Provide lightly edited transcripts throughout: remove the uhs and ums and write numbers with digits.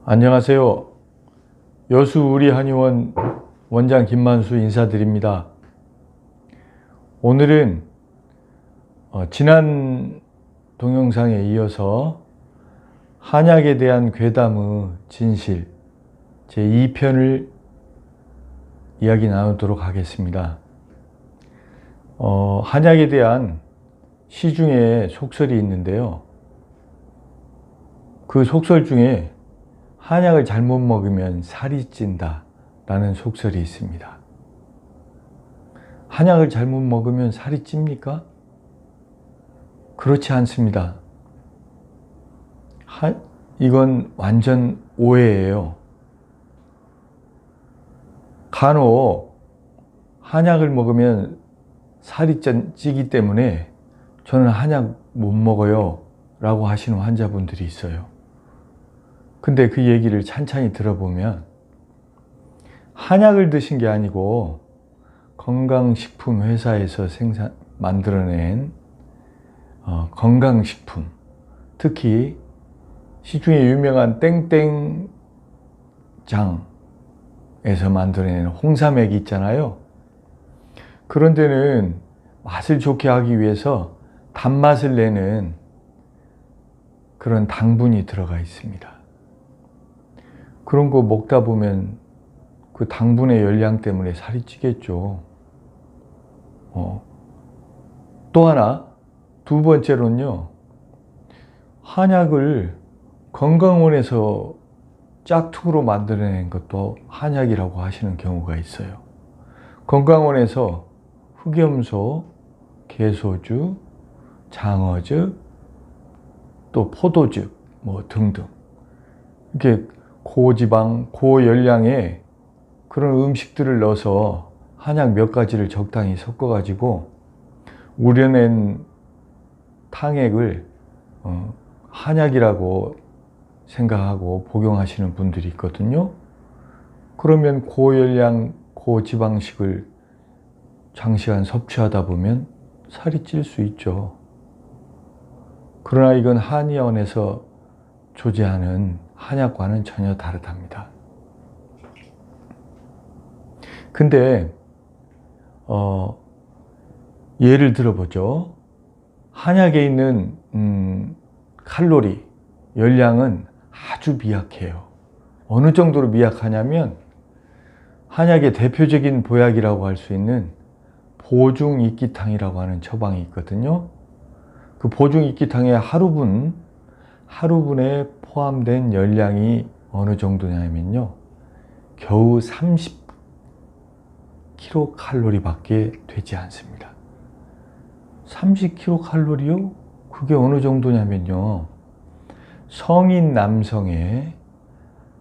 안녕하세요. 여수 우리한의원 원장 김만수 인사드립니다. 오늘은 지난 동영상에 이어서 한약에 대한 괴담의 진실 제2편을 이야기 나누도록 하겠습니다. 한약에 대한 시중에 속설이 있는데요. 그 속설 중에 한약을 잘못 먹으면 살이 찐다 라는 속설이 있습니다. 한약을 잘못 먹으면 살이 찝니까? 그렇지 않습니다. 이건 완전 오해예요. 간혹 한약을 먹으면 살이 찌기 때문에 저는 한약 못 먹어요 라고 하시는 환자분들이 있어요. 근데 그 얘기를 찬찬히 들어보면 한약을 드신 게 아니고 건강식품 회사에서 만들어낸 건강식품, 특히 시중에 유명한 땡땡장에서 만들어낸 홍삼액이 있잖아요. 그런 데는 맛을 좋게 하기 위해서 단맛을 내는 그런 당분이 들어가 있습니다. 그런 거 먹다 보면 그 당분의 열량 때문에 살이 찌겠죠. 또 하나, 두 번째로는요, 한약을 건강원에서 짝퉁으로 만들어낸 것도 한약이라고 하시는 경우가 있어요. 건강원에서 흑염소, 개소주, 장어즙, 또 포도즙 등등 이렇게 고지방, 고열량의 그런 음식들을 넣어서 한약 몇 가지를 적당히 섞어 가지고 우려낸 탕액을 한약이라고 생각하고 복용하시는 분들이 있거든요. 그러면 고열량, 고지방식을 장시간 섭취하다 보면 살이 찔 수 있죠. 그러나 이건 한의원에서 조제하는 한약과는 전혀 다르답니다. 근데 예를 들어보죠. 한약에 있는 칼로리, 열량은 아주 미약해요. 어느 정도로 미약하냐면 한약의 대표적인 보약이라고 할 수 있는 보중익기탕이라고 하는 처방이 있거든요. 그 보중익기탕의 하루분에 포함된 열량이 어느 정도냐면요, 겨우 30kcal 밖에 되지 않습니다. 30kcal요? 그게 어느 정도냐면요, 성인 남성의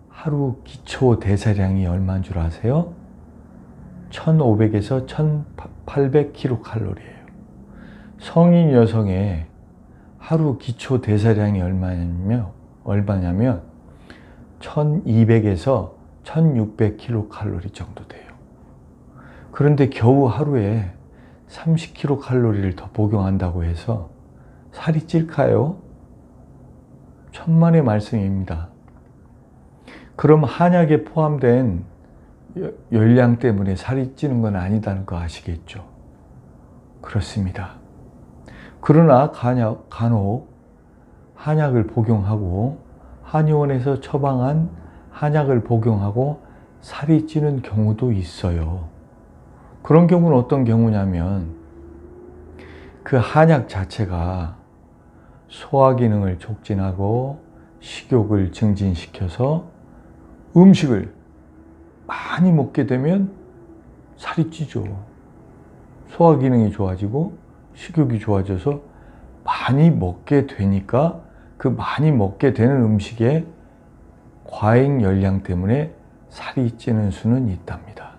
하루 기초 대사량이 얼마인 줄 아세요? 1500에서 1800kcal예요. 성인 여성의 하루 기초 대사량이 얼마냐면 1200에서 1600kcal 정도 돼요. 그런데 겨우 하루에 30kcal를 더 복용한다고 해서 살이 찔까요? 천만의 말씀입니다. 그럼 한약에 포함된 열량 때문에 살이 찌는 건 아니다는 거 아시겠죠? 그렇습니다. 그러나 간혹 한약을 복용하고 한의원에서 처방한 한약을 복용하고 살이 찌는 경우도 있어요. 그런 경우는 어떤 경우냐면 그 한약 자체가 소화 기능을 촉진하고 식욕을 증진시켜서 음식을 많이 먹게 되면 살이 찌죠. 소화 기능이 좋아지고 식욕이 좋아져서 많이 먹게 되니까 그 많이 먹게 되는 음식의 과잉 열량 때문에 살이 찌는 수는 있답니다.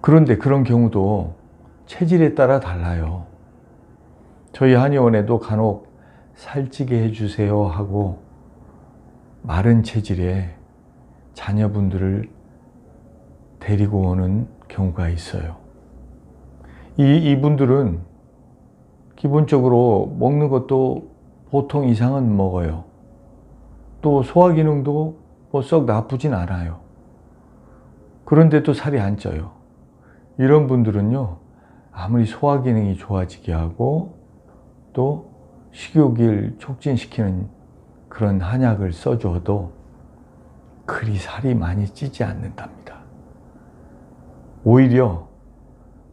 그런데 그런 경우도 체질에 따라 달라요. 저희 한의원에도 간혹 살찌게 해주세요 하고 마른 체질의 자녀분들을 데리고 오는 경우가 있어요. 이분들은 기본적으로 먹는 것도 보통 이상은 먹어요. 또 소화 기능도 뭐 썩 나쁘진 않아요. 그런데도 살이 안 쪄요. 이런 분들은요, 아무리 소화 기능이 좋아지게 하고 또 식욕을 촉진시키는 그런 한약을 써줘도 그리 살이 많이 찌지 않는답니다. 오히려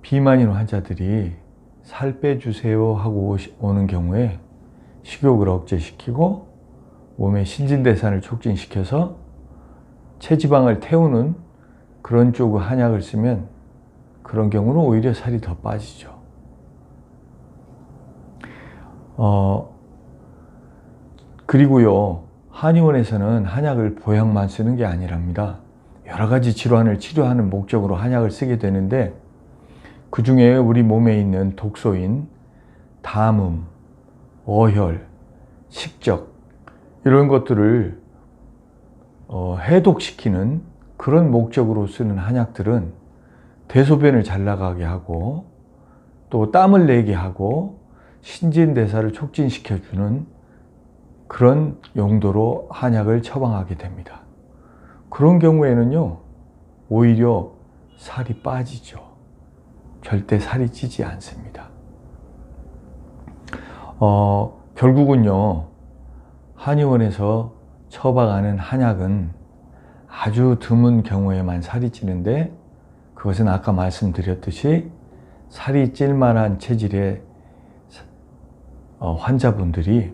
비만인 환자들이 살 빼주세요 하고 오는 경우에 식욕을 억제시키고 몸의 신진대사를 촉진시켜서 체지방을 태우는 그런 쪽의 한약을 쓰면 그런 경우는 오히려 살이 더 빠지죠. 그리고요, 한의원에서는 한약을 보약만 쓰는 게 아니랍니다. 여러 가지 질환을 치료하는 목적으로 한약을 쓰게 되는데, 그 중에 우리 몸에 있는 독소인 담음, 어혈, 식적 이런 것들을 해독시키는 그런 목적으로 쓰는 한약들은 대소변을 잘 나가게 하고 또 땀을 내게 하고 신진대사를 촉진시켜주는 그런 용도로 한약을 처방하게 됩니다. 그런 경우에는요, 오히려 살이 빠지죠. 절대 살이 찌지 않습니다. 결국은요, 한의원에서 처방하는 한약은 아주 드문 경우에만 살이 찌는데, 그것은 아까 말씀드렸듯이 살이 찔 만한 체질의 환자분들이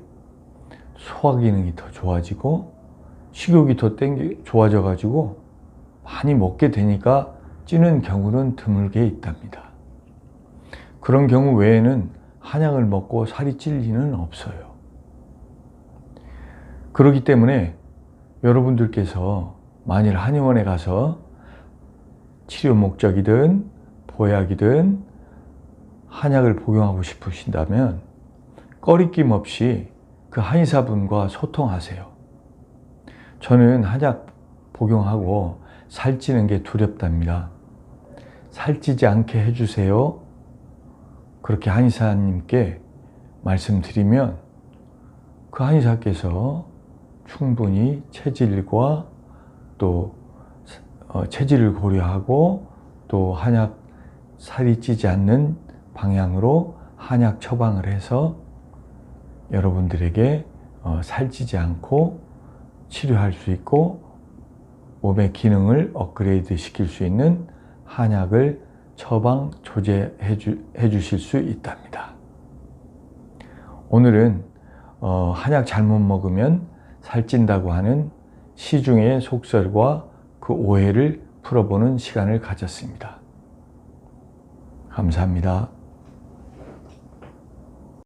소화 기능이 더 좋아지고 식욕이 더 좋아져 가지고 많이 먹게 되니까 찌는 경우는 드물게 있답니다. 그런 경우 외에는 한약을 먹고 살이 찔 리는 없어요. 그렇기 때문에 여러분들께서 만일 한의원에 가서 치료 목적이든 보약이든 한약을 복용하고 싶으신다면 꺼리낌 없이 그 한의사분과 소통하세요. 저는 한약 복용하고 살찌는 게 두렵답니다. 살찌지 않게 해주세요. 그렇게 한의사님께 말씀드리면 그 한의사께서 충분히 체질과 또 체질을 고려하고 또 한약 살이 찌지 않는 방향으로 한약 처방을 해서 여러분들에게 살찌지 않고 치료할 수 있고 몸의 기능을 업그레이드 시킬 수 있는 한약을 처방 조제해 주실 수 있답니다. 오늘은 한약 잘못 먹으면 살찐다고 하는 시중의 속설과 그 오해를 풀어보는 시간을 가졌습니다. 감사합니다.